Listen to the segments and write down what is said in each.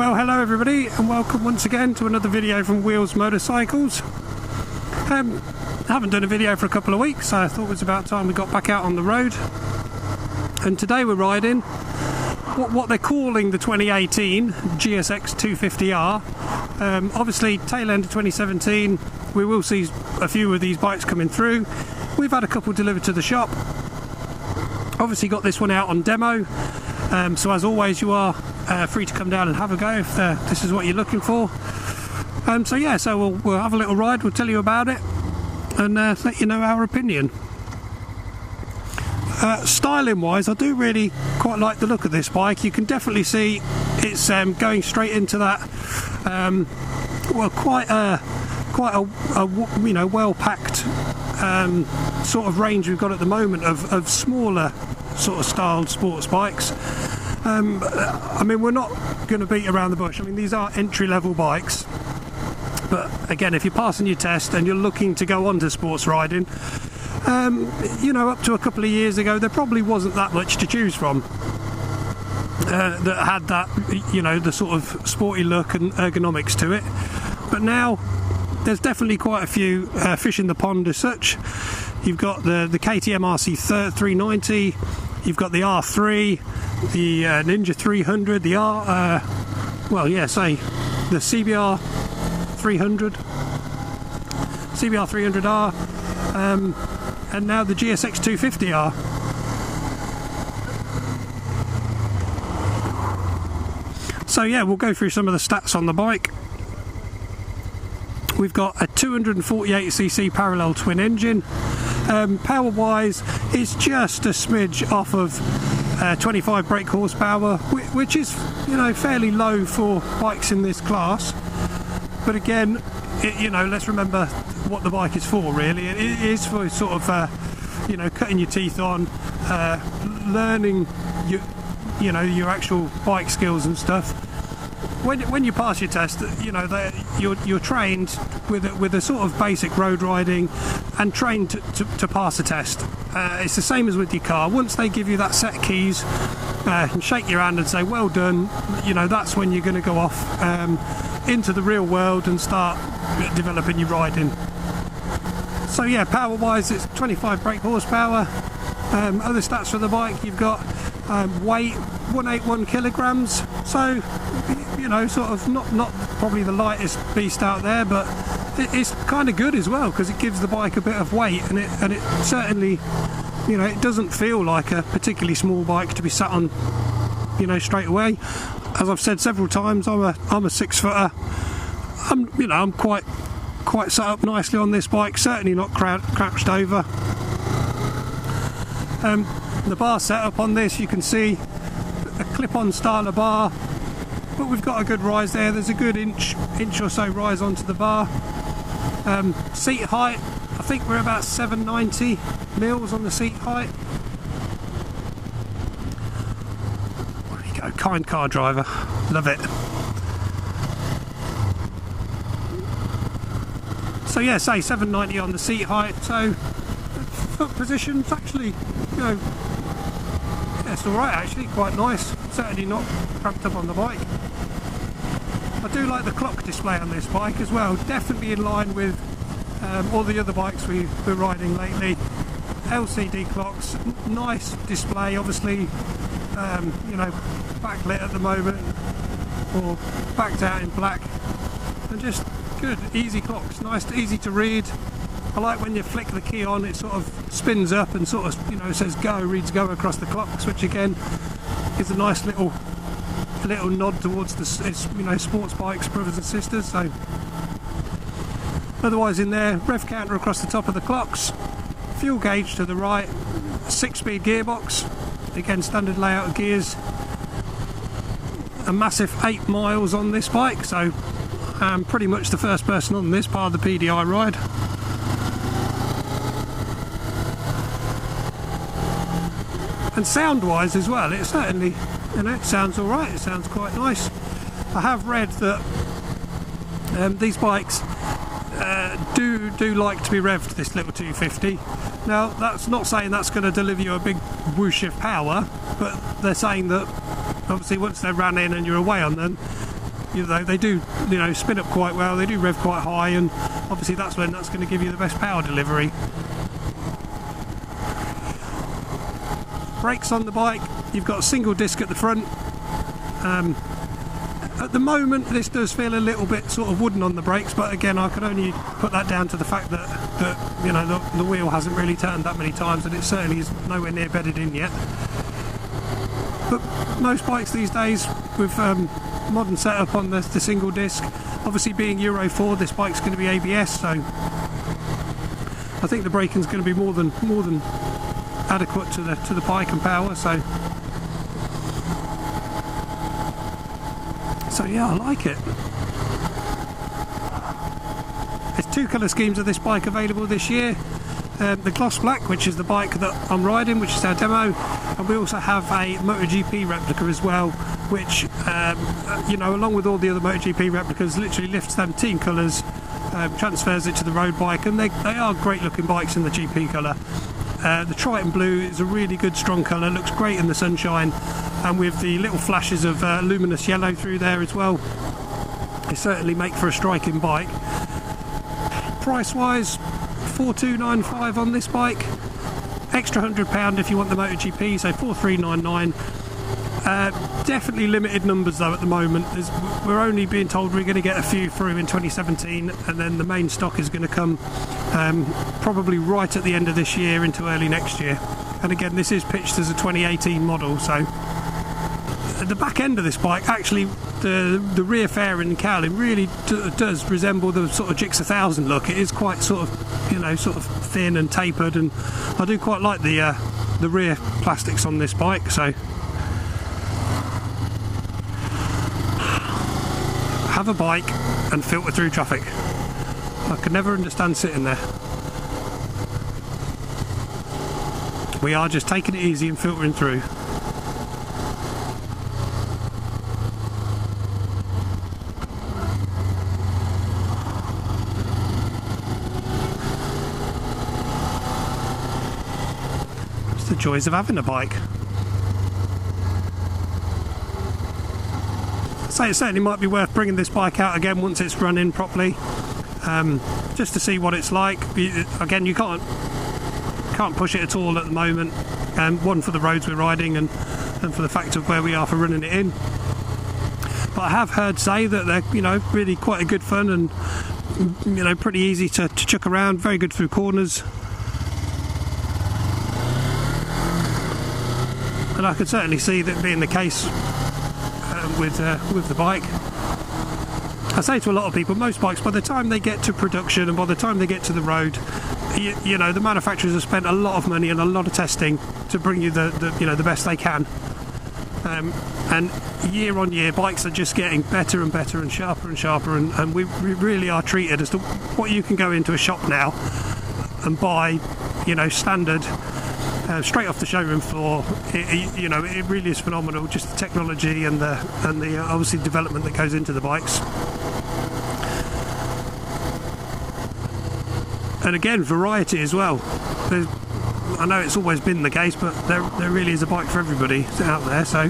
Well, hello everybody and welcome once again to another video from Wheels Motorcycles. I haven't done a video for a couple of weeks, so I thought it was about time we got back out on the road. And today we're riding what they're calling the 2018 Gsx250R. Obviously tail end of 2017, we will see a few of these bikes coming through. We've had a couple delivered to the shop. Obviously got this one out on demo, so as always you are free to come down and have a go if this is what you're looking for. So we'll have a little ride, we'll tell you about it and let you know our opinion. Styling wise, I do really quite like the look of this bike. You can definitely see it's going straight into that quite a well packed sort of range we've got at the moment of smaller sort of styled sports bikes. I mean, we're not going to beat around the bush. I mean, these are entry-level bikes, but again, if you're passing your test and you're looking to go on to sports riding, up to a couple of years ago there probably wasn't that much to choose from that had that, the sort of sporty look and ergonomics to it. But now there's definitely quite a few fish in the pond as such. You've got the KTM RC 390, you've got the R3, the Ninja 300, the CBR 300, CBR 300R, and now the Gsx250R. So yeah, we'll go through some of the stats on the bike. We've got a 248cc parallel twin engine. Power wise, it's just a smidge off of 25 brake horsepower, which is fairly low for bikes in this class. But again, let's remember what the bike is for. Really, it is for sort of cutting your teeth on, learning your actual bike skills and stuff. When you pass your test, you're trained with a sort of basic road riding and trained to pass a test. It's the same as with your car. Once they give you that set of keys and shake your hand and say well done, that's when you're going to go off into the real world and start developing your riding. So yeah, power wise it's 25 brake horsepower. Other stats for the bike, you've got weight 181 kilograms, so sort of not probably the lightest beast out there, but it's kind of good as well because it gives the bike a bit of weight, and it certainly it doesn't feel like a particularly small bike to be sat on straight away. As I've said several times, I'm a 6 footer. I'm quite set up nicely on this bike, certainly not crouched over. The bar setup on this, you can see a clip-on style of bar, but we've got a good rise there. There's a good inch or so rise onto the bar. Seat height, I think we're about 790 mils on the seat height. There you go, kind car driver, love it. So yeah, say 790 on the seat height. So foot position's actually, it's alright actually, quite nice. Certainly not cramped up on the bike. I do like the clock display on this bike as well, definitely in line with all the other bikes we're riding lately. LCD clocks, nice display, obviously backlit at the moment or backed out in black, and just good, easy clocks, nice, easy to read. I like when you flick the key on, it sort of spins up and sort of says go, reads go across the clocks, which again is a nice little nod towards the sports bikes, brothers and sisters. So otherwise in there, rev counter across the top of the clocks, fuel gauge to the right, 6-speed gearbox, again standard layout of gears, a massive 8 miles on this bike, so I'm pretty much the first person on this part of the PDI ride. And sound wise as well, it certainly it sounds alright, it sounds quite nice. I have read that these bikes do like to be revved, this little 250. Now that's not saying that's going to deliver you a big whoosh of power, but they're saying that obviously once they're ran in and you're away on them, they do, spin up quite well, they do rev quite high, and obviously that's going to give you the best power delivery. Brakes on the bike, you've got a single disc at the front. At the moment this does feel a little bit sort of wooden on the brakes, but again I can only put that down to the fact that the wheel hasn't really turned that many times, and it certainly is nowhere near bedded in yet. But most bikes these days with modern setup on the single disc, obviously being Euro 4, this bike's going to be ABS, so I think the braking's going to be more than adequate to the bike and power. So yeah, I like it. There's two colour schemes of this bike available this year. The gloss black, which is the bike that I'm riding, which is our demo, and we also have a MotoGP replica as well, which along with all the other MotoGP replicas, literally lifts them team colours, transfers it to the road bike, and they are great looking bikes in the GP colour. The Triton Blue is a really good strong colour, looks great in the sunshine, and with the little flashes of luminous yellow through there as well, they certainly make for a striking bike. Price wise, 4295 on this bike, extra £100 if you want the MotoGP, so 4399. Definitely limited numbers though at the moment. We're only being told we're going to get a few through in 2017, and then the main stock is going to come probably right at the end of this year into early next year. And again, this is pitched as a 2018 model, so at the back end of this bike, actually the rear fairing and cowling really does resemble the sort of Gsx250R look. It is quite sort of thin and tapered, and I do quite like the rear plastics on this bike. So have a bike and filter through traffic. I could never understand sitting there. We are just taking it easy and filtering through. It's the joys of having a bike. So it certainly might be worth bringing this bike out again once it's running properly, just to see what it's like. Again, you can't push it at all at the moment, one for the roads we're riding and for the fact of where we are for running it in. But I have heard say that they're really quite a good fun and pretty easy to chuck around, very good through corners. And I could certainly see that being the case with the bike. I say to a lot of people, most bikes, by the time they get to production and by the time they get to the road, the manufacturers have spent a lot of money and a lot of testing to bring you the best they can. And year on year, bikes are just getting better and better and sharper, and we really are treated as to what you can go into a shop now and buy, standard. Straight off the showroom floor. It really is phenomenal, just the technology and the obviously development that goes into the bikes. And again, variety as well. I know it's always been the case, but there really is a bike for everybody out there. So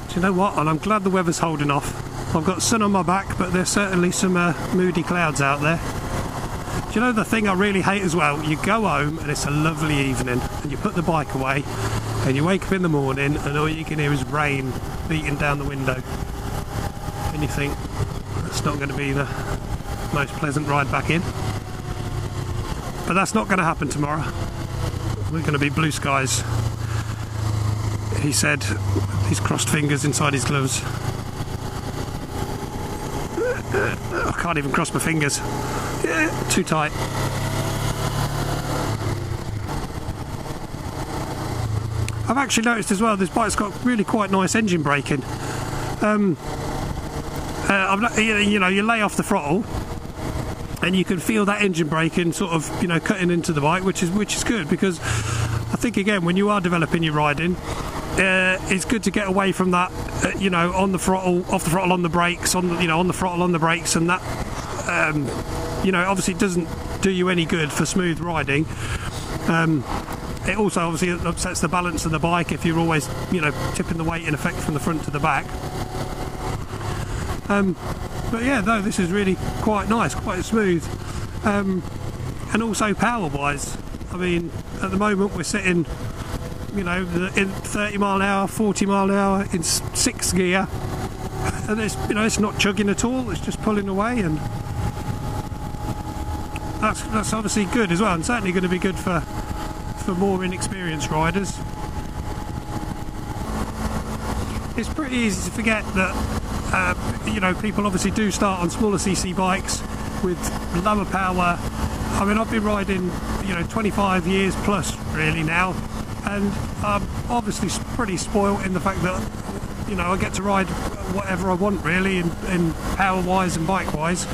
do you know what? And I'm glad the weather's holding off. I've got sun on my back, but there's certainly some moody clouds out there. Do you know the thing I really hate as well? You go home and it's a lovely evening and you put the bike away and you wake up in the morning and all you can hear is rain beating down the window, and you think it's not going to be the most pleasant ride back in. But that's not going to happen tomorrow. We're going to be blue skies, he said, his crossed fingers inside his gloves. I can't even cross my fingers. Yeah, too tight. I've actually noticed as well this bike's got really quite nice engine braking. You lay off the throttle and you can feel that engine braking sort of cutting into the bike, which is good, because I think again when you are developing your riding, it's good to get away from that on the throttle, off the throttle, on the brakes, on the throttle, on the brakes, and that obviously doesn't do you any good for smooth riding. it also obviously upsets the balance of the bike if you're always, you know, tipping the weight in effect from the front to the back. But yeah, though, this is really quite nice, quite smooth, and also power wise. I mean, at the moment we're sitting, you know, in 30 mile an hour, 40 mile an hour in 6th gear, and it's, you know, it's not chugging at all, it's just pulling away, and that's obviously good as well, and certainly going to be good for more inexperienced riders. It's pretty easy to forget that you know, people obviously do start on smaller cc bikes with lower power. I mean, I've been riding, you know, 25 years plus really now, and I'm obviously pretty spoilt in the fact that, you know, I get to ride whatever I want really in power wise and bike wise.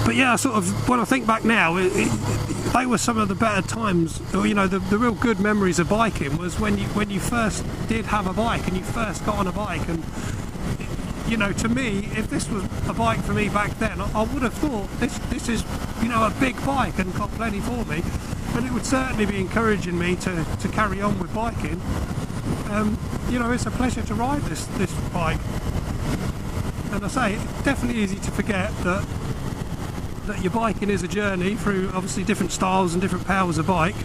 But yeah, sort of, when I think back now, they were some of the better times, or, you know, the real good memories of biking was when you first did have a bike and you first got on a bike. And, you know, to me, if this was a bike for me back then, I would have thought this is, you know, a big bike and got plenty for me, and it would certainly be encouraging me to carry on with biking. You know, it's a pleasure to ride this bike, and I say, it's definitely easy to forget that your biking is a journey through obviously different styles and different powers of bike.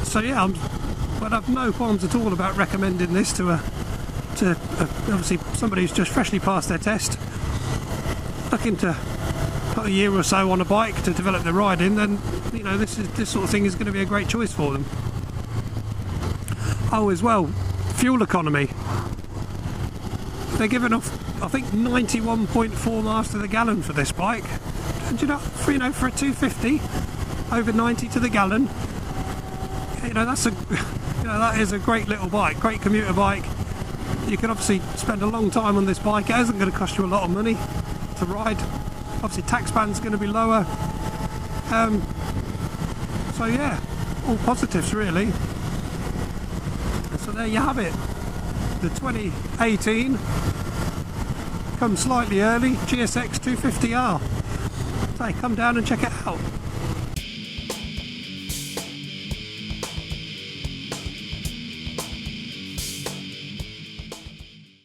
So yeah, but I've no qualms at all about recommending this to obviously somebody who's just freshly passed their test, looking to put a year or so on a bike to develop their riding. Then, you know, this sort of thing is going to be a great choice for them. Oh, as well, fuel economy. They're giving off, I think, 91.4 miles to the gallon for this bike. And you know, for a 250, over 90 to the gallon. You know, that is a great little bike, great commuter bike. You can obviously spend a long time on this bike. It isn't going to cost you a lot of money to ride. Obviously, tax band's going to be lower. So yeah, all positives really. So there you have it. The 2018, come slightly early, Gsx250R. So come down and check it out.